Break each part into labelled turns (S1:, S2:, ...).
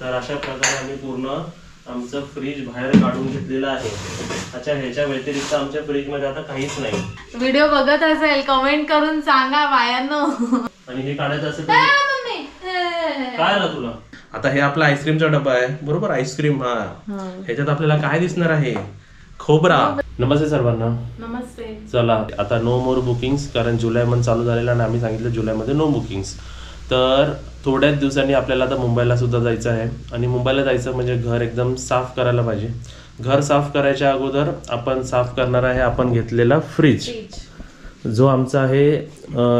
S1: तर अशा प्रकारे आम्ही पूर्ण आमचं फ्रीज बाहेर काढून घेतलेलं आहे. अच्छा, ह्याच्या व्यतिरिक्त आमच्या फ्रीज मध्ये आता काहीच नाही.
S2: व्हिडिओ बघत असेल कमेंट करून सांगा बायांनो.
S1: आणि हे काढायचं असेल तर काय आलं तुला? आता हे आपला आईस्क्रीमचा डब्बा आहे बरोबर. आईस्क्रीम ह्याच्यात आपल्याला काय दिसणार आहे? खोबरा. नमस्ते सर्वांना.
S2: नमस्ते.
S1: चला आता नो मोर बुकिंग्स, कारण जुलै मंथ चालू झालेला आणि आम्ही सांगितलं जुलैमध्ये नो बुकिंग्स. तर थोड्याच दिवसांनी आपल्याला आता मुंबईला सुद्धा जायचं आहे. आणि मुंबईला जायचं म्हणजे घर एकदम साफ करायला पाहिजे. घर साफ करायच्या अगोदर आपण साफ करणार आहे आपण घेतलेला फ्रीज, जो आमचा आहे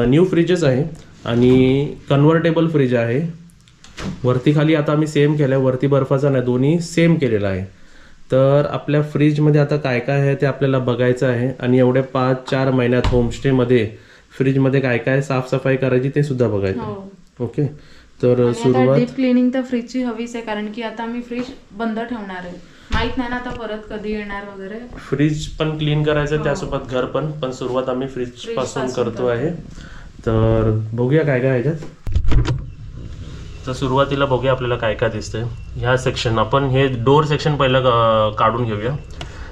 S1: न्यू फ्रीजच आहे आणि कन्व्हर्टेबल फ्रीज आहे. वरती खाली आता आम्ही सेम केलं आहे, वरती बर्फाचा नाही, दोन्ही सेम केलेला आहे. तर आपल्या फ्रीजमध्ये आता काय काय आहे ते आपल्याला बघायचं आहे. आणि एवढे 5-4 महिन्यात होमस्टेमध्ये फ्रीजमध्ये काय काय साफसफाई करायची ते सुद्धा बघायचं. ओके, तर सुरुवात
S2: डीप क्लिनिंग तर फ्रीजची हवीच आहे, कारण की आता मी फ्रीज बंद ठेवणार आहे. माहित नाही ना आता परत कधी येणार वगैरे.
S1: फ्रीज पण क्लीन करायचं त्यासोबत घर पण सुरुवात आम्ही फ्रीज पासून करतो आहे. तर बघूया काय काय ह्याच्यात. तर सुरुवातीला बघूया आपल्याला काय काय दिसतंय. ह्या सेक्शन आपण हे डोर सेक्शन पहिलं काढून घेऊया.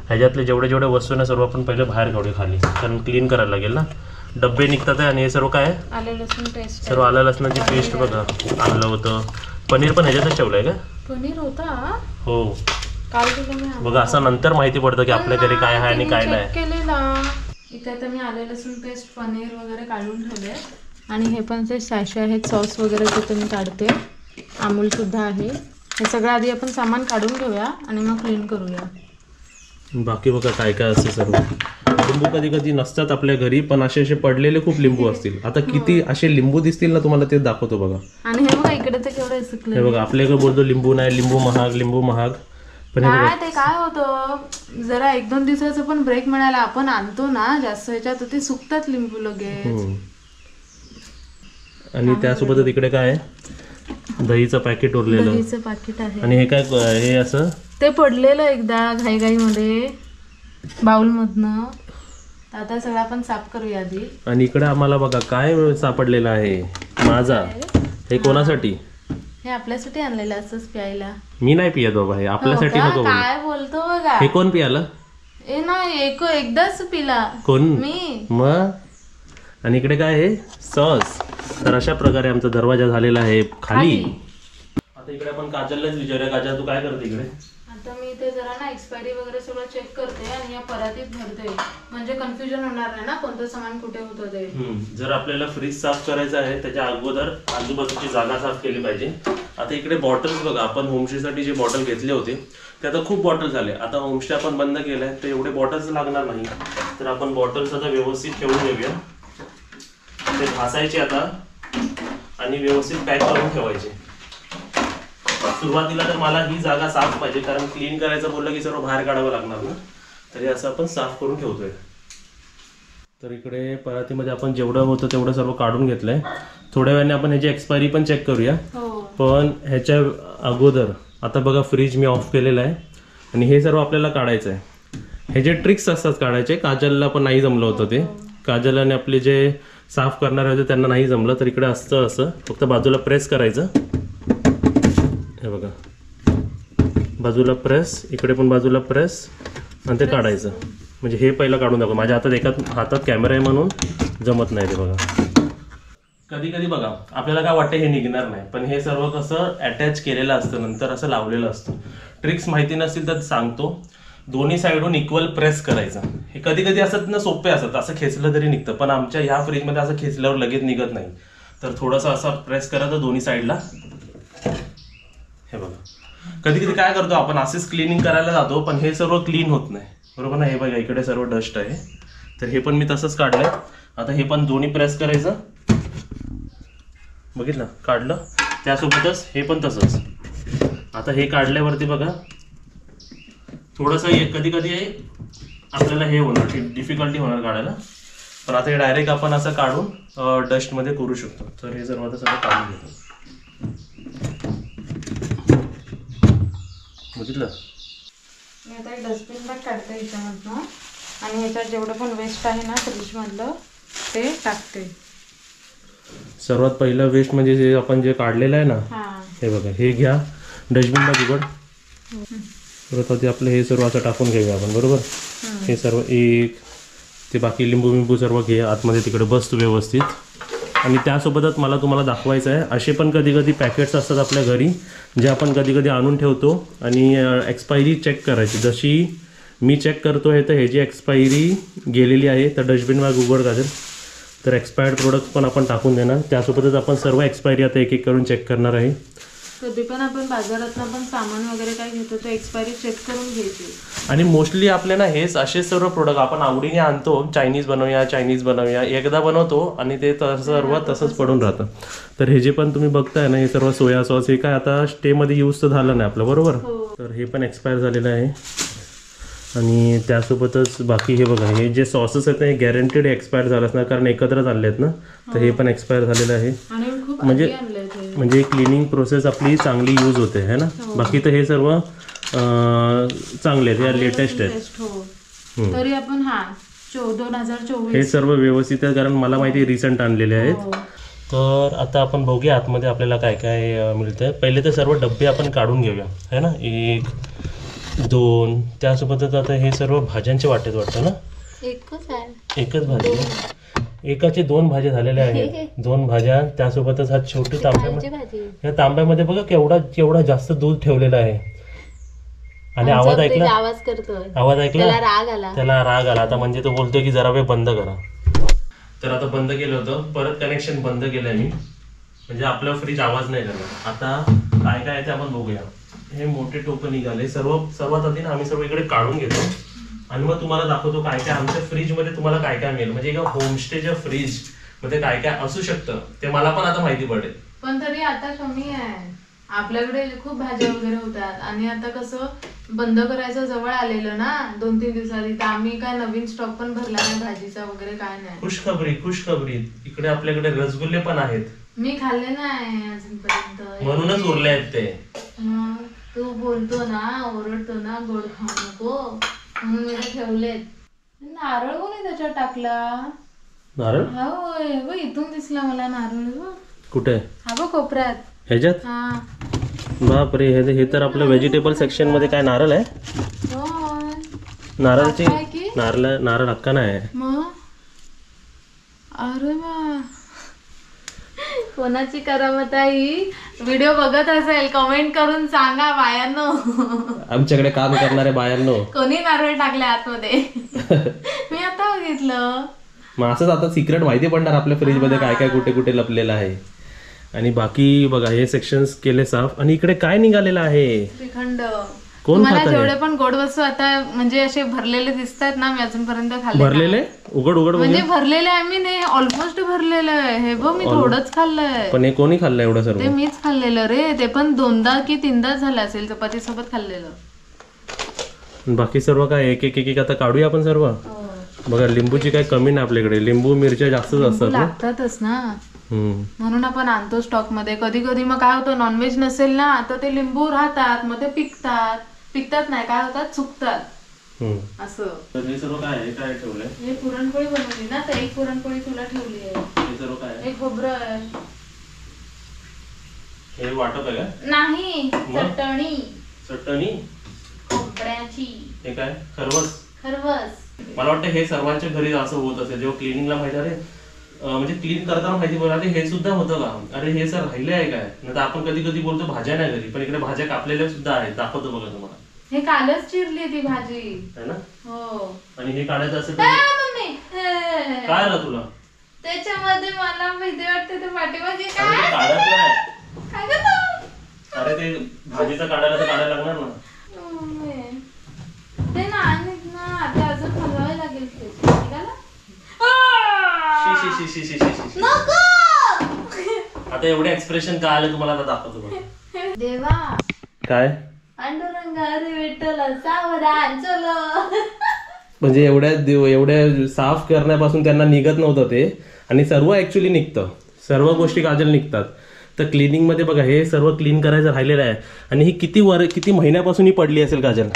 S1: ह्याच्यातले जेवढे जेवढे वस्तू ना सर्व आपण पहिले बाहेर काढूया खाली, कारण क्लीन करायला लागेल ना. डब्बे निघतात आहे आणि हे सर्व काय
S2: आलं लसूण पेस्ट,
S1: सर्व आलं लसणाची पेस्ट बघा आणलं होतं. पनीर पण ह्याच्यातच ठेवलंय का?
S2: पनीर होता
S1: हो
S2: काल केलं
S1: बघा. असं नंतर माहिती पडतं की आपल्या घरी काय आहे आणि काय नाही
S2: केलेला. इथे आता मी आलं लसूण पेस्ट, पनीर वगैरे काढून ठेवले. आणि हे पण जे सॅशे आहेत सॉस वगैरे ते मी काढते. अमूल सुद्धा आहे. हे सगळं आधी आपण सामान काढून घेऊया आणि मग क्लीन करूया.
S1: बाकी बघा काय काय असते सर्व. लिंबू कधी कधी नसतात आपल्या घरी, पण असे पडलेले खूप लिंबू असतील. आता किती असे लिंबू दिसतील ना तुम्हाला ते दाखवतो बघा.
S2: आणि हे बघा इकडे तर केवढं सुकलं.
S1: हे बघा आपल्याकडे बोलतो लिंबू नाही, लिंबू महाग. पण
S2: काय ते काय होतं, जरा 1-2 दिवसाचा पण ब्रेक मिळाला. आपण आणतो ना जास्त ह्याच्यात ते सुकतात लिंबू लगेच. आणि
S1: त्यासोबत इकडे काय आहे, दहीचं पॅकेट उरलेलं.
S2: दहीचं पॅकेट आहे.
S1: आणि हे काय, हे असं
S2: ते पडलेलं एकदा घाईमध्ये बाउल मधनं. आता सगळं आपण साफ करूया आधी.
S1: आणि इकडे आम्हाला बघा काय सापडलेलं आहे माझा. हे कोणासाठी?
S2: हे आपल्यासाठी आणलेलं असंच प्यायला.
S1: मी नाही पियत बाबा, हे आपल्यासाठी नको.
S2: काय बोलतो बघा.
S1: हे कोण पियालं?
S2: ए नाही एकदाच पिला
S1: कोण?
S2: मी.
S1: मग आणि इकडे काय आहे सॉस. तर अशा प्रकारे आमचा दरवाजा झालेला आहे खाली. आता इकडे आपण काजललाच विचारूया. काजल तू काय करते इकडे?
S2: आता मी ते जरा ना एक्सपायरी वगैरे सगळं चेक करते आणि या परातीत भरते, म्हणजे कन्फ्युजन होणार नाही ना कोणतं सामान कुठे होतं ते.
S1: जर आपल्याला फ्रीज साफ करायचं आहे त्याच्या अगोदर आजूबाजूची जागा साफ केली पाहिजे. आता इकडे बॉटल्स बघा, आपण होमस्टेसाठी जे बॉटल घेतले होते ते आता खूप बॉटल झाले. आता होमस्टे आपण बंद केलंय तर एवढे बॉटल्स लागणार नाही. तर आपण बॉटल्स आता व्यवस्थित ठेवून घेऊया. ते घासायचे आता आणि व्यवस्थित पॅक करून ठेवायचे. सुरुवातीला तर मला ही जागा साफ पाहिजे, कारण क्लीन करायचं बोललं की सर्व बाहेर काढावं लागणार ना. तरी असं आपण साफ करून ठेवतोय. तर इकडे परातीमध्ये आपण जेवढं होतं तेवढं सर्व काढून घेतलंय. थोड्या वेळाने आपण ह्याची एक्सपायरी पण चेक करूया. पण ह्याच्या अगोदर आता बघा फ्रीज मी ऑफ केलेला आहे आणि हे सर्व आपल्याला काढायचं आहे. हे जे ट्रिक्स असतात काढायचे, काजलला पण नाही जमलं होतं ते. काजल आणि आपले जे साफ करणारे होते त्यांना नाही जमलं. तर इकडे असतं असं फक्त बाजूला प्रेस करायचं. हे बघा बाजूला प्रेस, इकडे पण बाजूला प्रेस आणि ते काढायचं. म्हणजे हे पहिलं काढून दाखव. माझ्या हातात एका हातात कॅमेरा आहे म्हणून जमत नाही ते बघा. कधी कधी बघा आपल्याला काय वाटतं हे निघणार नाही, पण हे सर्व कसं अटॅच केलेलं असतं, नंतर असं लावलेलं असतं. ट्रिक्स माहिती नसतील तर सांगतो. दोन्ही साईडून इक्वल प्रेस करायचं. हे कधी कधी असत ना सोपे असतात, असं खेचलं तरी निघतं, पण आमच्या ह्या फ्रीजमध्ये असं खेचल्यावर लगेच निघत नाही. तर थोडंसं असं प्रेस करायचं दोन्ही साईडला. हे बघा कधी कधी काय करतो आपण असेच क्लिनिंग करायला जातो, पण हे सर्व क्लीन होत नाही बरोबर ना. हे बघा इकडे सर्व डस्ट आहे. तर हे पण मी तसंच काढलंय. आता हे पण दोन्ही प्रेस करायचं. बघितलं काढलं. त्यासोबतच हे पण तसंच. आता हे काढल्यावरती बघा थोडंसं कधी कधी आपल्याला हे होणार, डिफिकल्टी होणार काढायला. पण आता हे डायरेक्ट आपण असं काढून डस्टमध्ये करू शकतो. तर हे सर्व आता सगळं काढून घेतो. बघितलं.
S2: मी आता एक डस्टबिन बॅग काढते ह्याच्यामधनं आणि ह्याच्यात जेवढं पण वेस्ट आहे ना फ्रीजमधलं ते टाकते.
S1: सर्वात पहिलं वेस्ट म्हणजे जे आपण जे काढलेलं आहे ना, हे बघा हे घ्या. डस्टबिन बघ उघड. परत आधी आपलं हे सर्व असं टाकून घेऊया आपण, बरोबर. हे सर्व एक ते बाकी लिंबू सर्व घे आतमध्ये, तिकडे बस तू व्यवस्थित. आणि त्यासोबतच मला तुम्हाला दाखवायचं आहे, असे पण कधी कधी पॅकेट्स असतात आपल्या घरी जे आपण कधी कधी आणून ठेवतो आणि एक्सपायरी चेक करायची. जशी मी चेक करतो आहे तर ह्याची एक्सपायरी गेलेली आहे, तर डस्टबिन बॅग उघड काजल. तर एक्सपायर्ड प्रोडक्ट पण आपण टाकून देणार. त्यासोबतच आपण सर्व एक्सपायरी आता एक एक करून चेक करणार आहे.
S2: कधी पण आपण बाजारातनं पण सामान वगैरे काय घेतो तर एक्सपायरी चेक करून घ्यायची.
S1: आणि मोस्टली आपल्याला हेच असे सर्व प्रोडक्ट आपण आवडीने आणतो, चायनीज बनवूया एकदा बनवतो आणि ते सर्व तसंच पडून राहतं. तर हे जे पण तुम्ही बघताय ना, हे सर्व सोया सॉस हे काय आता स्टेमध्ये यूज तर झालं नाही आपलं, बरोबर. तर हे पण एक्सपायर झालेलं आहे. आणि त्यासोबतच बाकी हे बघा, हे जे सॉसेस आहेत हे गॅरंटेड एक्सपायर झालं असणार, कारण एकत्रच आणले आहेत ना. तर हे पण एक्सपायर झालेलं आहे. म्हणजे क्लिनिंग प्रोसेस आपली चांगली यूज होते है ना. बाकी तर हे सर्व चांगले आहेत, या लेटेस्ट आहेत.
S2: तरी आपण 2024
S1: हे सर्व व्यवस्थित आहे, कारण मला माहिती रिसेंट आणलेले आहेत. तर आता आपण बघूया आतमध्ये आपल्याला काय काय मिळतंय. पहिले तर सर्व डब्बे आपण काढून घेऊया है ना. 1 2 त्यासोबतच आता हे सर्व भाज्यांचे वाटेत वाटतं ना. एकच भाजी, एकाचे 2 भाज्या झालेल्या आहेत. 2 भाज्या, त्यासोबतच हा छोटी तांब्यामध्ये, या तांब्यामध्ये बघा केवढा जास्त दूध ठेवलेलं आहे. आणि आवाज ऐकला, त्याला राग आला. आता म्हणजे तो बोलतोय की जरा वेळ बंद करा. तर आता बंद केलं होतं, परत कनेक्शन बंद केलंय मी, म्हणजे आपलं फ्रीज आवाज नाही करणार. आता काय काय आहे ते आपण बघूया. हे मोठे टोपं निघाले, सर्वात आधी आम्ही सर्व इकडे काढून घेतो आणि मग तुम्हाला दाखवतो काय काय आमच्या फ्रीजमध्ये तुम्हाला काय काय मिळेल. म्हणजे एका होमस्टेच्या फ्रीज मध्ये काय काय असू शकतं ते मला पण आता माहिती पडेल.
S2: पण तरी आता कमी आहे. आपल्याकडे खूप भाज्या वगैरे होतात आणि आता कसं बंद करायचं जवळ आलेलं ना 2-3 दिवसांनी, तर आम्ही काय नवीन स्टॉक पण भरला नाही भाजीचा वगैरे काय नाही.
S1: खुशखबरी इकडे आपल्याकडे रसगुल्ले पण आहेत.
S2: मी खाल्ले नाही अजूनपर्यंत,
S1: म्हणूनच उरले आहेत ते.
S2: तू बोलतो ना, ओरडतो ना गोड खाऊ नको म्हणून मी ठेवलेत. नारळ कोणी त्याच्यात टाकला?
S1: नारळ
S2: हो, इथून दिसला मला नारळ.
S1: कुठे? हा
S2: बघ कोपऱ्यात
S1: ह्याच्यात. बापरे, हे तर आपलं व्हेजिटेबल सेक्शन मध्ये काय नारळ आहे. नारळाची नारळ हक्का नाही.
S2: अरे वा, कोणाची करामत आहे ही? व्हिडिओ बघत असेल कमेंट करून सांगा बायांनो.
S1: आमच्याकडे काम करणारे बायांनो,
S2: कोणी नारळ टाकले आतमध्ये? मी आता बघितलं.
S1: मग असंच आता सिक्रेट माहिती पडणार आपल्या फ्रीज मध्ये काय काय कुठे कुठे लपलेलं आहे. आणि बाकी बघा हे सेक्शन्स केले साफ. आणि इकडे काय निघालेलं आहे?
S2: श्रीखंड.
S1: कोण
S2: मला जेवढे पण गोड वस्तू आता म्हणजे असे भरलेले दिसतात ना, मी अजूनपर्यंत खाल्ले.
S1: भरलेले? उघड म्हणजे
S2: भरलेले आहे मी नाही, ऑलमोस्ट भरलेलं आहे. हे बघ मी थोडंच खाल्लंय.
S1: पण हे कोणी खाल्लं एवढं सर्व?
S2: ते मीच खाल्लेलं रे. ते पण 2दा की 3दा झालं असेल चपाती सोबत खाल्लेलं.
S1: बाकी सर्व काय एक एक आता काढूया आपण सर्व. बघा लिंबूची काय कमी नाही आपल्याकडे, लिंबू मिरच्या जास्तच असतात
S2: लागतातच ना, म्हणून आपण आणतो स्टॉक मध्ये. कधी कधी मग काय होतं, नॉनव्हेज नसेल ना तर ते लिंबू राहतात, मग ते पिकतात नाही, काय होतात, चुकतात असं.
S1: हे सर्व काय आहे, काय ठेवलंय?
S2: हे पुरणपोळी बनवली ना, तर एक पुरणपोळी तुला ठेवली आहे.
S1: हे सर्व काय आहे?
S2: हे खोबरं आहे.
S1: हे वाटप आहे का?
S2: नाही,
S1: चटणी
S2: खोबऱ्याची.
S1: हे काय? खरवस. मला वाटतं हे सर्वांच्या घरी असं होत असेल. जेव्हा क्लिनिंगला माहिती आहे म्हणजे क्लीन करताना माहिती पडलं हे सुद्धा होतं का, अरे हे सर राहिले आहे काय. नाही तर आपण कधी कधी बोलतो भाज्या नाही घरी, पण इकडे भाज्या कापलेल्या सुद्धा आहेत. दाखवतो बघा तुम्हाला.
S2: हे कालच चिरली ती भाजी
S1: है ना.
S2: हो.
S1: आणि हे काढायचं असेल तर काय आलं तुला
S2: त्याच्यामध्ये? मला भीती वाटते ते पाठीमागे काय
S1: काढत नाही. अरे ते भाजीचं काढायला तर काढायला लागणार ना.
S2: ते ना आता अजून हलवायला लागेल.
S1: आता एवढे एक्सप्रेशन काय आले तुम्हाला आता दाखवतो.
S2: देवा
S1: काय
S2: पांडुरंग हरी विठ्ठल सावधान चलो.
S1: म्हणजे एवढ्या साफ करण्यापासून त्यांना निघत नव्हतं ते, आणि सर्व ऍक्च्युली निघतं. सर्व गोष्टी काजल निघतात. तर क्लिनिंग मध्ये बघा हे सर्व क्लीन करायचं राहिलेलं आहे. आणि ही किती महिन्यापासून ही पडली असेल काजल.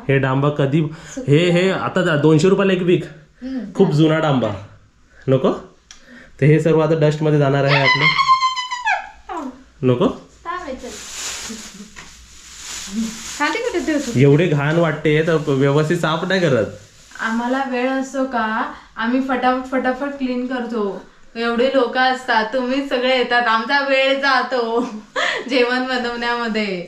S1: हे डांबा कधी हे आता 200 रुपयाला एक वीक. खूप जुना डांबा नको. तर हे सर्व आता डस्ट मध्ये जाणार आहे आपलं. नको
S2: खाली कुठे ठेवतो?
S1: एवढी घाण वाटते तर व्यवस्थित साफ नाही करत.
S2: आम्हाला वेळ असतो का आम्ही फटाफट क्लीन करतो. एवढे लोक असतात, तुम्ही सगळे येतात, आमचा वेळ जातो जेवण बनवण्यामध्ये.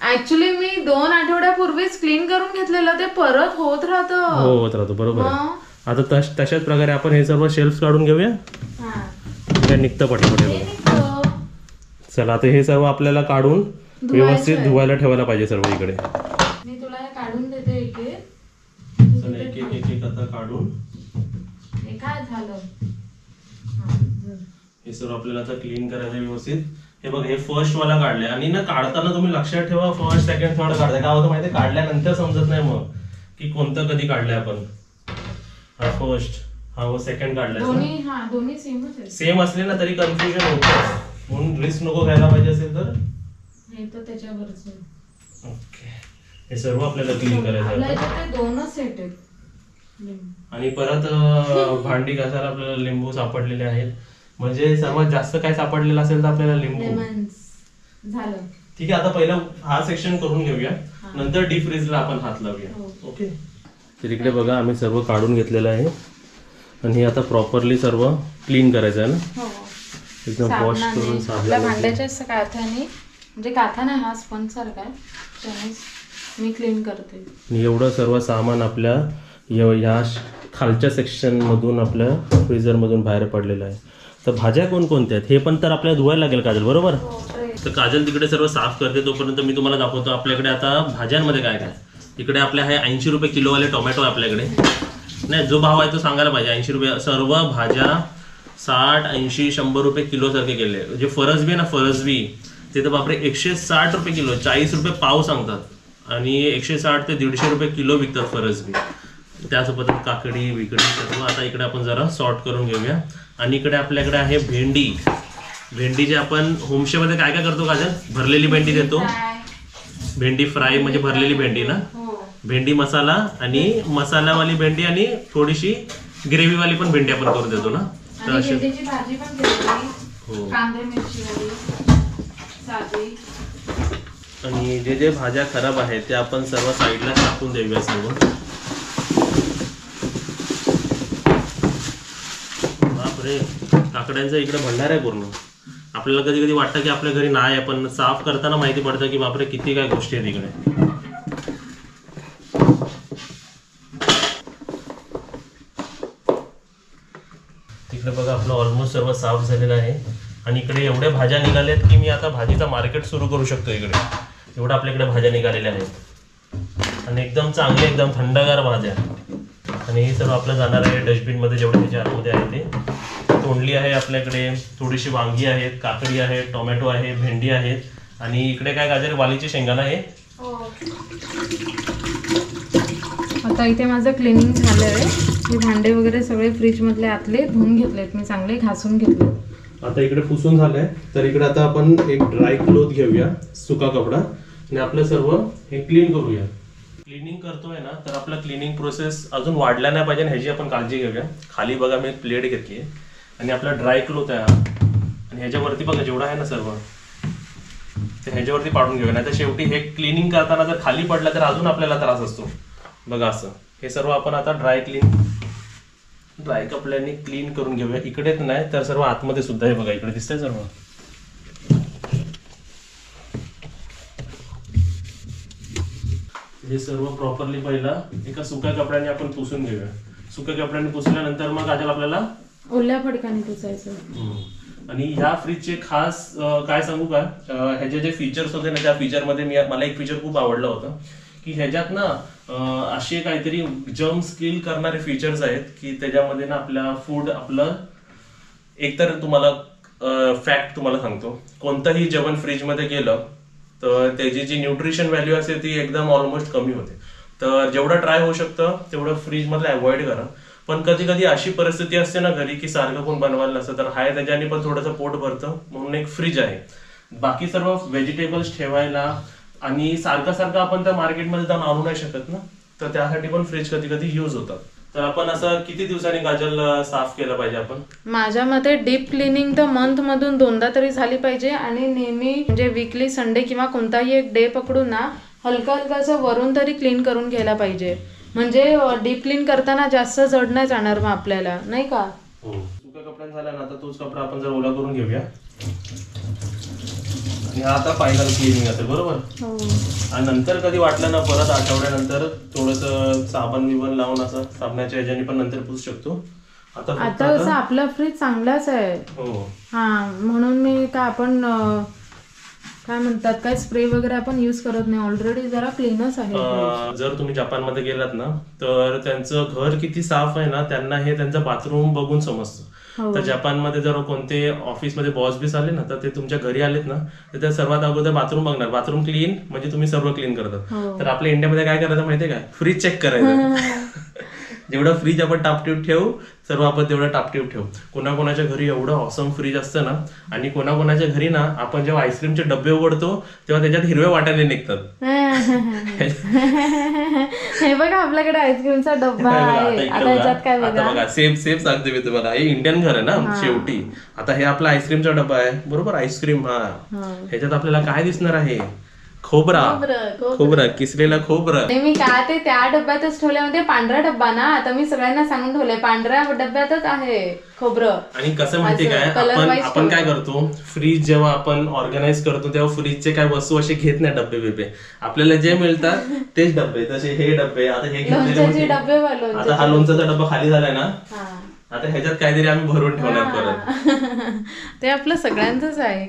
S2: ऍक्च्युली मी 2 आठवड्यापूर्वीच क्लीन करून घेतलेलं, ते परत होत राहतो.
S1: बरोबर आहे. आता तशाच प्रकारे आपण हे सर्व शेल्फ काढून घेऊया. काय निघतं पटापट. चला आता हे सर्व आपल्याला काढून व्यवस्थित धुवायला ठेवायला पाहिजे सर्व इकडे.
S2: मी तुला हे काढून देते एक
S1: आता काढून
S2: काय झालं
S1: हे सर्व आपल्याला आता क्लीन करायचं व्यवस्थित. हे बघ, हे फर्स्ट वाला काढले आणि ना काढताना तुम्ही लक्षात ठेवा फर्स्ट सेकंड थर्ड काढताय. काय होतं माहिती, काढल्यानंतर समजत नाही मग की कोणतं कधी काढलंय आपण. हा फर्स्ट, हा सेकंड काढलाय.
S2: दोन्ही सेमच आहेत.
S1: सेम असले ना तरी कन्फ्युजन होतं, म्हणून रिस्क नको घ्यायला पाहिजे असेल तर
S2: हे तर त्याच्यावरच.
S1: ओके, हे सर्व आपल्याला क्लीन करायचं आहे.
S2: 2च सेट आहेत.
S1: आणि परत भांडी घासायला आपल्याला लिंबू सापडलेले आहेत. म्हणजे सर्वात जास्त काय सापडलेलं असेल तर आपल्याला लिंबू
S2: झालं.
S1: ठीक आहे, आता पहिला हा सेक्शन करून घेऊया, नंतर डीप फ्रीजला आपण हात लावूया. ओके, तर इकडे बघा आम्ही सर्व काढून घेतलेलं आहे आणि हे आता प्रॉपरली सर्व क्लीन करायचं आहे ना. एकदम वॉश करून
S2: आपल्या भांड्याच्या काथ्याने, म्हणजे काथा नाही, हा स्पंज सारखा आहे, त्याने मी क्लीन करते.
S1: एवढं सर्व सामान आपल्या ह्या खालच्या सेक्शन मधून आपल्या फ्रीजर मधून बाहेर पडलेलं आहे. तर भाज्या कोणकोणत्या आहेत हे पण तर आपल्याला धुवायला लागेल काजल, बरोबर. तर काजल तिकडे सर्व साफ करते, तोपर्यंत मी तुम्हाला दाखवतो आपल्याकडे आता भाज्यांमध्ये काय काय. इकडे आपल्या आहे 80 रुपये किलोवाले टोमॅटो आपल्याकडे. नाही, जो भाव आहे तो सांगायला पाहिजे. 80 रुपये. सर्व भाज्या 60, 80, 100 रुपये किलो सारखे केले. जे फरसबी ना, फरसबी ते तर बापरे 160 रुपये किलो, 40 रुपये पाव सांगतात आणि 160 ते 150 रुपये किलो विकतात फरसबी. त्यासोबत काकडी विकडी सर्व. आता इकडे आपण जरा सॉर्ट करून घेऊया. आणि इकडे आपल्याकडे आहे भेंडी. भेंडी जे आपण होमस्टेमध्ये काय काय करतो काजल, भरलेली भेंडी देतो. भेंडी फ्राय म्हणजे भरलेली भेंडी ना. भेंडी मसाला आणि मसालावाली भेंडी आणि थोडीशी ग्रेव्हीवाली पण भेंडी आपण करून देतो ना. तर अशी
S2: भाजी पण
S1: हो.
S2: कांदे मिरची साधी.
S1: आणि जे जे भाज्या खराब आहेत ते आपण सर्व साईडला टाकून देऊया सर्व. बापरे, काकड्यांचा इकडे भंडार आहे पूर्ण. आपल्याला कधी कधी वाटतं की आपल्या घरी नाही आहे, पण साफ करताना माहिती पडतं की बापरे किती काय गोष्टी आहेत इकडे. तिकडे बघा आपलं ऑलमोस्ट सर्व साफ झालेलं आहे. आणि इकडे एवढ्या भाज्या निघाल्यात की मी आता भाजीचा मार्केट सुरू करू शकतो इकडे. एवढ्या आपल्याकडे भाज्या निघालेल्या आहेत आणि एकदम चांगले, एकदम थंडगार भाज्या. आणि हे सर्व आपलं जाणार आहे डस्टबिनमध्ये, जेवढे ह्याच्या आतमध्ये आहे ते. तोंडली आहे आपल्याकडे, थोडीशी वांगी आहेत, काकडी आहे, टोमॅटो आहे, भेंडी आहेत. आणि इकडे काय गाजर, वालीची शेंगाणा आहे.
S2: आता इथे माझं क्लिनिंग झालं आहे. हे भांडे वगैरे सगळे फ्रीज मधले आतले धुवून घेतलेत मी, चांगले घासून घेतले.
S1: आता इकडे पुसून झालंय, तर इकडे आता आपण एक ड्राय क्लोथ घेऊया, सुका कपडा, आणि आपलं सर्व हे क्लीन करूया. क्लिनिंग करतोय ना, तर आपला क्लिनिंग प्रोसेस अजून वाढला नाही पाहिजे, ह्याची आपण काळजी घेऊया. खाली बघा मी प्लेट घेतली आणि आपला ड्राय क्लोथ आहे आणि ह्याच्यावरती बघा जेवढा आहे ना सर्व ते ह्याच्यावरती पाडून घेऊया. नाही तर शेवटी हे क्लिनिंग करताना जर खाली पडला तर अजून आपल्याला त्रास असतो. बघा असं हे सर्व आपण आता ड्राय कपड्यांनी क्लीन करून घेऊया. इकडेच नाही तर सर्व आतमध्ये सुद्धा आहे बघा, इकडे दिसतंय सर्व. हे सर्व प्रॉपरली पहिला एका सुक्या कपड्याने आपण पुसून घेऊया. सुक्या कपड्याने पुसल्यानंतर मग आजल आपल्याला
S2: ओल्या फडकाने पुसायचं.
S1: आणि ह्या फ्रीजचे खास काय सांगू का, ह्याचे जे फीचर्स होते ना, त्या फीचरमध्ये मला एक फीचर खूप आवडलं होतं की ह्याच्यात ना असे काहीतरी जम्स किल करणारे फीचर्स आहेत की त्याच्यामध्ये ना आपल्या फूड, आपलं एकतर तुम्हाला फॅक्ट तुम्हाला सांगतो, कोणतंही जेवण फ्रीजमध्ये गेलं तर त्याची जी न्यूट्रिशन व्हॅल्यू असेल ती एकदम ऑलमोस्ट कमी होते. तर जेवढं ट्राय होऊ शकतं तेवढं फ्रीजमधलं अवॉइड करा. पण कधी कधी अशी परिस्थिती असते ना घरी की सारखं कोण बनवायला नसतं, तर हाय त्याच्याने पण थोडंसं पोट भरतं, म्हणून एक फ्रीज आहे. बाकी सर्व व्हेजिटेबल्स ठेवायला आणि सारखं आपण त्या मार्केटमध्ये जाऊन आणू नाही शकत ना, तर त्यासाठी पण फ्रीज कधी कधी यूज होतात. तर आपण असं किती दिवसांनी काजल साफ केलं पाहिजे आपण?
S2: माझ्या मते डीप क्लिनिंग तर मंथ मधून 2दा तरी झाली पाहिजे आणि नेहमी म्हणजे वीकली संडे किंवा कोणताही एक डे पकडून ना हलका हलकासं वरून तरी क्लीन करून घ्यायला पाहिजे. म्हणजे डीप क्लीन करताना जास्त जड नाही जाणार मग आपल्याला, नाही का?
S1: हो. सुक्या कपड्यानं झाला ना, आता तोच कपडा आपण जर ओला करून घेऊया. आणि हा आता फायनल क्लिनिंग असेल, बरोबर?
S2: हो.
S1: आणि नंतर कधी वाटलं ना परत आठवड्यानंतर थोडंसं साबण बिबण लावून असं साबणाच्या ह्याच्याने पण नंतर पुसू शकतो.
S2: आता कसं आपला फ्रीज चांगलाच आहे.
S1: हो.
S2: हा, म्हणून मी का आपण काय म्हणतात काय स्प्रे वगैरे आपण यूज करत नाही, ऑलरेडी जरा क्लीनच आहे.
S1: जर तुम्ही जपानमध्ये गेलात ना तर त्यांचं घर किती साफ आहे ना त्यांना हे त्यांचं बाथरूम बघून समजतं. तर जपानमध्ये जर कोणते ऑफिसमध्ये बॉस बीस आले ना तर ते तुमच्या घरी आलेत ना तर त्या सर्वात अगोदर बाथरूम बघणार. बाथरूम क्लीन म्हणजे तुम्ही सर्व क्लीन करतात. तर आपल्या इंडियामध्ये काय करायचं माहितीये का? फ्रीज चेक करायचं. जेवढं फ्रीज आपण टापटीप ठेवू सर्व आपण तेवढं टापटीप ठेवू. कोणाकोणाच्या घरी एवढं ऑसम फ्रीज असतं ना, आणि कोणाकोणाच्या घरी ना आपण जेव्हा आईस्क्रीमचे डबे उघडतो तेव्हा त्याच्यात हिरव्या वाटाणे निघतात.
S2: हे बघा आपल्याकडे आईस्क्रीमचा डब्बा आहे. आता याच्यात काय बघा,
S1: सेम सेम सांगते मी तुम्हाला. हे इंडियन घर आहे ना शेवटी. आता हे आपला आईस्क्रीमचा डब्बा आहे, बरोबर? आईस्क्रीम. हा, ह्याच्यात आपल्याला काय दिसणार आहे? खोबरा, किसलेला खोबरं.
S2: मी का ते त्या डब्यातच ठेवले, म्हणजे पांढरा डब्बा ना. आता मी सगळ्यांना सांगून ठेवले पांढऱ्या डब्यातच आहे खोबरं.
S1: आणि कसं माहितीये काय, आपण काय करतो, फ्रीज जेव्हा आपण ऑर्गनाइज करतो तेव्हा फ्रीजचे काय वस्तू असे घेत नाही डब्बे बिबे. आपल्याला जे मिळतात तेच डब्बे. तसे हे डब्बे, आता हे घेतलेले, आता हा लोणचाचा डब्बा खाली झालाय ना, आता ह्याच्यात काहीतरी आम्ही भरून ठेवणार परत.
S2: ते आपलं सगळ्यांचंच आहे.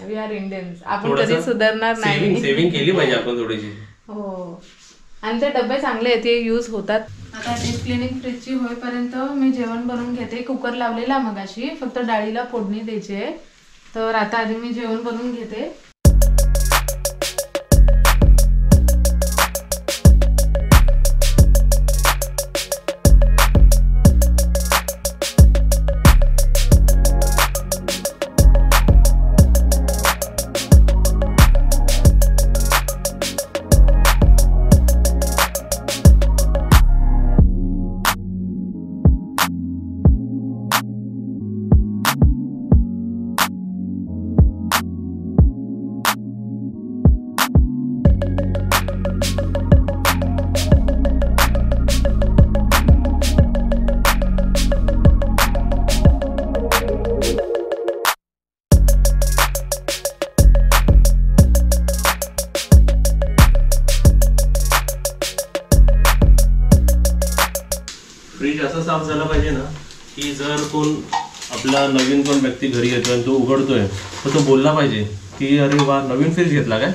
S2: We are Indians. आपण कधी सुधारणार नाही.
S1: सेव्हिंग केली पाहिजे आपण थोडीशी.
S2: हो. आणि ते डबे चांगले आहेत, ते यूज होतात. आता डीप क्लिनिंग फ्रीजची होईपर्यंत मी जेवण बनवून घेते. कुकर लावलेला मगाशी, फक्त डाळीला फोडणी द्यायची आहे. तर आता आधी मी जेवण बनवून घेते.
S1: फ्रीज असं साफ झालं पाहिजे ना की जर कोण आपला नवीन कोण व्यक्ती घरी येतो आणि तो उघडतोय तर तो बोलला पाहिजे की अरे वा, नवीन फ्रीज घेतला काय?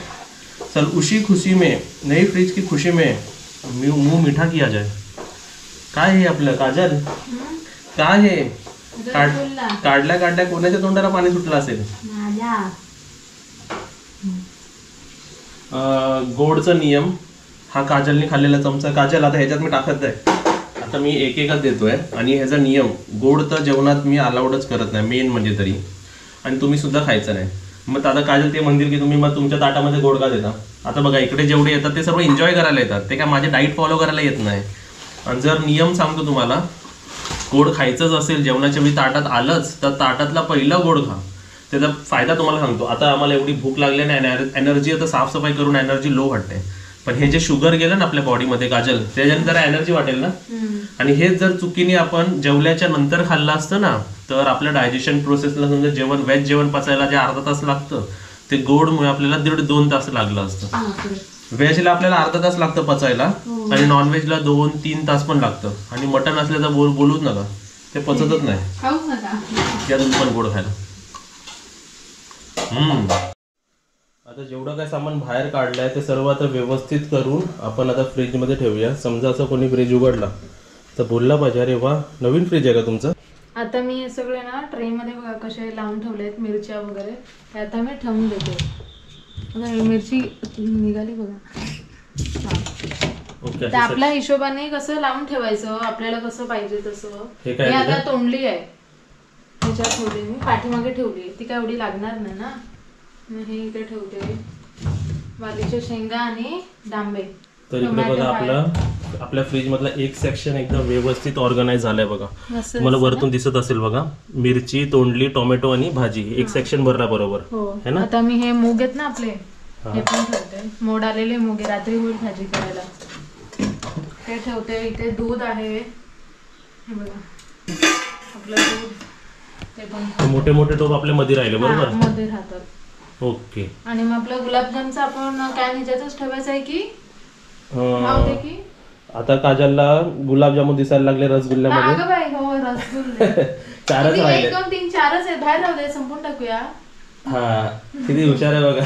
S1: चल उसी खुशी में, नई फ्रीज की खुशी में मुंह मीठा किया जाए. काय हे आपलं काजल, काय हे काढल्या कोणाच्या तोंडाला पाणी सुटलं असेल? गोडचा नियम हा काजलने खाल्लेला चमचा. काजल आता ह्याच्यात मी टाकत आहे, आता मी एक एकच देतोय. आणि ह्याचा नियम, गोड तर जेवणात मी अलाउडच करत नाही मेन म्हणजे तरी, आणि तुम्ही सुद्धा खायचं नाही. मग आता काजल ते म्हणतील की तुम्ही मग तुमच्या ताटामध्ये गोड का देता? आता बघा इकडे जेवढे येतात ते सर्व एन्जॉय करायला येतात, ते काय माझे डाईट फॉलो करायला येत नाही. आणि जर नियम सांगतो तुम्हाला, गोड खायचंच असेल जेवणाच्या वेळी ताटात आलंच तर ताटातला पहिला गोड खा. त्याचा फायदा तुम्हाला सांगतो. आता आम्हाला एवढी भूक लागली नाही, एनर्जी, आता साफसफाई करून एनर्जी लो वाटते. पण हे जे शुगर गेलं ना आपल्या बॉडीमध्ये काजल, त्याच्याने जरा एनर्जी वाटेल ना. आणि हेच जर चुकीने आपण जेवल्याच्या नंतर खाल्लं असतं ना तर आपल्या डायजेशन प्रोसेसला, समजा जेवण व्हेज जेवण पचायला जे अर्धा तास लागतं ते गोडमुळे आपल्याला 1.5-2 तास लागलं असतं. व्हेजला आपल्याला अर्धा तास लागतं पचायला आणि नॉनव्हेजला 2-3 तास पण लागतं. आणि मटन असल्याचं बोलूच नका, ते पचतच नाही. या तुम्ही पण गोड खायला. आता जेवढं काय सामान बाहेर काढलंय ते सर्व आता व्यवस्थित करून आपण आता फ्रीजमध्ये ठेवूया. समजा असं कोणी फ्रीज उघडला तर बोलला पाहिजे अरे वा, नवीन फ्रीज आहे का तुमचं? आता मी हे सगळे ना ट्रेमध्ये बघा कसे लावून ठेवलेत, मिरच्या वगैरे, ते आता मी ठेवून देते. मिरची निघाली बघा. तर आपल्या हिशोबाने कसं लावून ठेवायचं, आपल्याला कसं पाहिजे तसं. हे आता तोंडली आहे, ह्याच्यात ठेवली मी, पाठीमागे ठेवली, ती काय एवढी लागणार नाही ना. हे इथे ठेवते वालीच्या शेंगा आणि डांबे. तर इकडे बघा आपला आपल्या फ्रीज मधला एक सेक्शन एकदम व्यवस्थित ऑर्गनाइज झालाय बघा.
S2: मस्त
S1: तुम्हाला वरतून दिसत असेल बघा, मिरची, तोंडली, टोमॅटो आणि भाजी एक सेक्शन भरला बरोबर
S2: हो.
S1: है ना.
S2: आता मी हे मूग आहेत ना आपले, हे पण ठेवते. मोड आलेले मूग आहे, रात्री होईल भाजी करायला. ते ठेवते. इथे दूध आहे, हे बघा आपलं दूध. ते पण
S1: मोठे मोठे टोप आपल्या मध्ये राहिले बरोबर.
S2: मध्ये राहतात.
S1: ओके.
S2: आणि मग आपलं गुलाबजामचं आपण काय ह्याच्यातच ठेवायचं आहे की राहू दे की.
S1: आता काजलला गुलाबजामुन दिसायला लागले रसगुल्ल्यामध्ये.
S2: अगं बाई हो रसगुल्ले.
S1: 4च
S2: किती?
S1: राहिले.
S2: 1 2 3 4च आहेत. बाहेर राहू दे, संपून टाकूया.
S1: हा किती हुशार आहे बघा.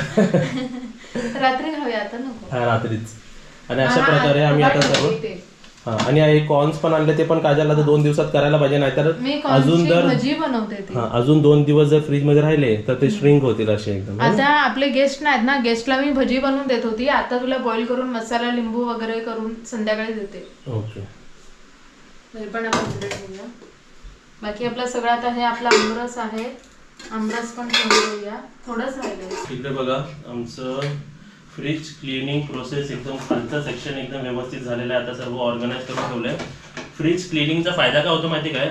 S2: रात्री खाऊया, आता नको.
S1: हा रात्रीच. आणि अशा प्रकारे आम्ही आता सर्व हा. आणि हे कॉर्न्स पण आणले, ते पण काजलला तर 2 दिवसात करायला पाहिजे, नाहीतर अजून जर
S2: भजी बनवते ते.
S1: अजून 2 दिवस जर फ्रीज मध्ये राहिले तर ते श्रिंक होतील असे एकदम.
S2: आता आपले गेस्ट नाहीत ना, गेस्टला मी भजी बनवून देत होती. आता तुला बॉईल करून मसाला लिंबू वगैरे करून संध्याकाळी देते.
S1: ओके.
S2: हे पण आपण घेऊया. बाकी आपला सगळं आता हे आपला आमरस आहे, आमरस पण घेऊया. थोडंच राहिलंय.
S1: इकडे बघा आमचं फ्रीज क्लिनिंग प्रोसेस एकदम खालचं सेक्शन एकदम व्यवस्थित झालेलं आहे. आता सर्व ऑर्गनाइज करून ठेवलंय. फ्रीज क्लिनिंगचा फायदा काय होतो माहिती काय,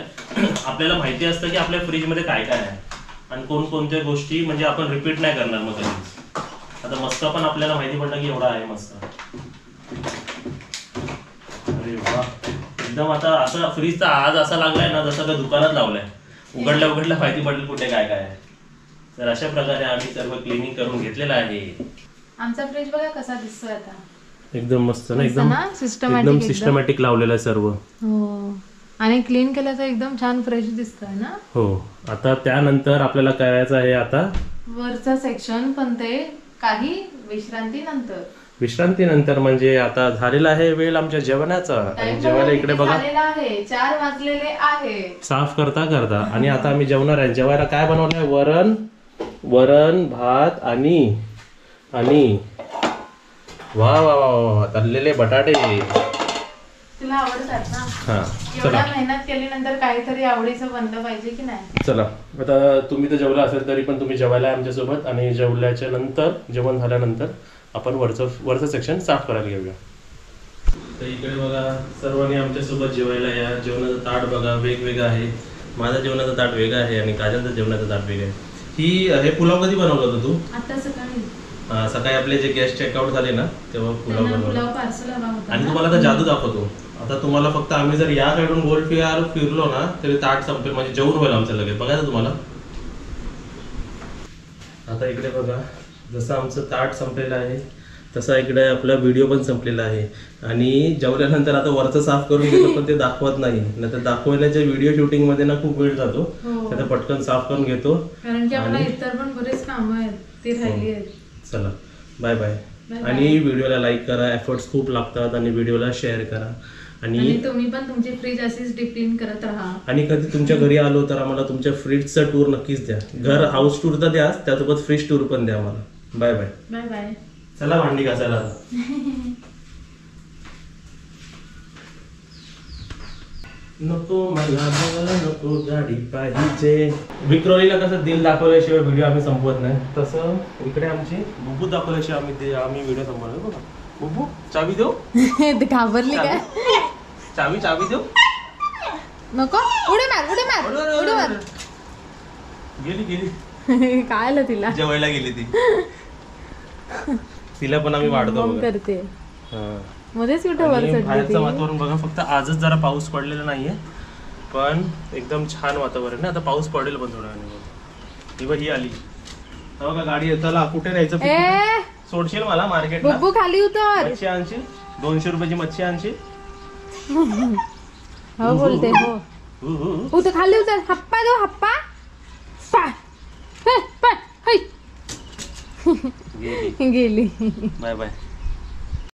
S1: आपल्याला माहिती असतं की आपल्या फ्रीजमध्ये काय काय आहे आणि कोणकोणत्या गोष्टी म्हणजे आपण रिपीट नाही करणार मग कधीच. आता मस्का पण आपल्याला माहिती पडलं की एवढा आहे मस्का. अरे वा, एकदम आता असं फ्रीजचा आज असा लागलाय ना जसं का दुकानात लावलाय. उघडल्या माहिती पडेल कुठे काय काय आहे. तर अशा प्रकारे आम्ही सर्व क्लिनिंग करून घेतलेलं आहे.
S2: आमचा फ्रीज बघा कसा दिसतोय आता.
S1: एकदम मस्त ना, एकदम सिस्टमॅटिक लावलेलं आहे सर्व.
S2: हो. आणि क्लीन केलं तर एकदम छान फ्रेश दिसतंय ना.
S1: हो. आता त्यानंतर आपल्याला करायचं आहे आता
S2: वरचा सेक्शन, पण ते काही
S1: विश्रांतीनंतर म्हणजे आता झालेला आहे वेळ आमच्या जेवणाचा. आणि जेवायला इकडे बघा
S2: 4 वाजलेले आहे
S1: साफ करता करता. आणि आता आम्ही जेवणार आहे. जेवायला काय बनवलंय, वरण भात आणि वा वा वा वा तळलेले बटाटे.
S2: तुला आवडतात ना.
S1: हा
S2: एवढ्या मेहनत केल्यानंतर काहीतरी आवडीचं बनलं पाहिजे की नाही.
S1: चला आता तुम्ही तर जेवला असेल तरी पण तुम्ही जेवायला आमच्या सोबत. आणि जेवल्याच्या नंतर जेवण झाल्यानंतर आपण वरचं सेक्शन साफ करायला घेऊया. तर इकडे बघा सर्वांनी आमच्या सोबत जेवायला या. जेवणाचं ताट बघा वेगवेगळं आहे. माझं जेवणाचं ताट वेगळं आहे आणि काजलचं जेवणाचं ताट वेगळं आहे. हे पुलाव कधी बनवलं होतं तू?
S2: आता सकाळी.
S1: सकाळी आपले जे गेस्ट चेकआउट झाले ना तेव्हा पुलाव बनवला. आणि तुम्हाला आता जादू दाखवतो. आता तुम्हाला फक्त आम्ही जर या साईडून गोल फिरलो ना तरी ताट संपेल, म्हणजे जेवण होईल आमचं लगेच. बघायचं तुम्हाला. आता इकडे बघा जसं आमचं ताट संपलेलं आहे तसा इकडे आपला व्हिडिओ पण संपलेला आहे. आणि जेवल्यानंतर आता वरचं साफ करून घेतो पण ते दाखवत नाही. तर दाखवायच्या व्हिडिओ शूटिंग मध्ये ना खूप वेळ जातो. आता पटकन साफ करून घेतो
S2: कारण की आपल्याला इतर पण बरेच कामं आहेत ती राहिली आहेत.
S1: चला बाय बाय. आणि व्हिडिओला लाईक करा, एफर्ट्स खूप लागतात. आणि व्हिडिओला शेअर करा. आणि
S2: तुम्ही पण तुमची फ्रीज अशीच डीप क्लीन करत राहा.
S1: आणि कधी तुमच्या घरी आलो तर आम्हाला तुमच्या फ्रीजचा टूर नक्कीच द्या. घर हाऊस टूर तर द्या, त्यासोबत फ्रीज टूर पण द्या आम्हाला. Bye bye.
S2: Bye bye.
S1: चला भांडी घासायला. नको मला नको गाडी पाहिजे. विक्रोलीला कसं दिल दाखवल्याशिवाय व्हिडिओ आम्ही संपवत नाही, तसं इकडे आमची बुब्बू दाखवल्याशिवाय आम्ही व्हिडिओ संपवणार. बघा बुब्बू चावी देऊ.
S2: घाबरली काय?
S1: चावी देऊ
S2: नको. उडी मार.
S1: गेली
S2: काय आलं तिला?
S1: जेवायला गेली ती. तिला पण आम्ही वाढतो
S2: करते. मध्येच कुठे वर चढली.
S1: बाहेरचं वातावरण बघा. फक्त आजच जरा पाऊस पडलेला नाहीये पण एकदम छान वातावरण आहे. आता पाऊस पडेल पण थोड्या वेळाने. ही आली बघा गाडी. चला कुठे जायचं? सोडशील मला मार्केट.
S2: बब्बू खाली उतर.
S1: मच्छी आणशील 200 रुपयाची मच्छी आणशील.
S2: हो बोलते. हो उतर खाली उतर. हप्पा दो हप्पा. गेली.
S1: Bye bye.